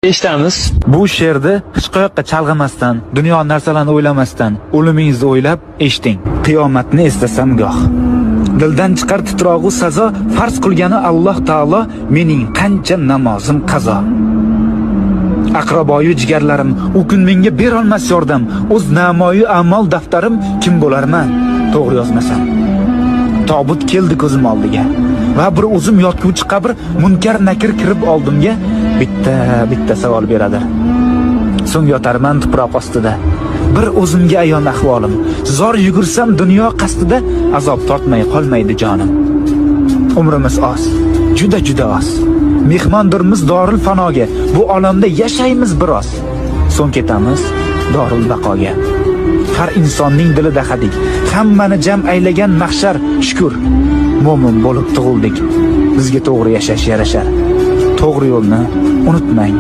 Eshitamiz. Bu she'rni hech qayoqqa chalg'imasdan, dunyo narsalarini o'ylamasdan, o'limingizni o'ylab eshiting. Qiyomatni eslasam goh. Dildan chiqar titrog'u sazo, farz qilgani Alloh taolo, mening qancha namozim qazo. Aqraboyu jigarlarim, u kun menga berolmas yordam, o'z namoyi amal daftarim kim bo'larman, to'g'ri yozmasam. Tobut keldi ko'zim oldiga va bir o'zim yotguvchi qabr, munkar nakir kirib oldimga bitta savol beradi. So'ng yotarman tuproq ostida. Bir o'zimga ayon ahvolim. Zor yugursam dunyo qasdida, azob tortmay qolmaydi jonim. Umrimiz oz, juda oz. Mehmondirmiz dorul fanoga. Bu olamda yashaymiz biroz. So'ng ketamiz dorul baqoga. Har insonning dilida hadik, hammani jam aylagan mahshar. Shukr, mo'min bo'lib tug'ildik. Bizga to'g'ri yashash yarashar. To'g'ri yo'lni unutmang.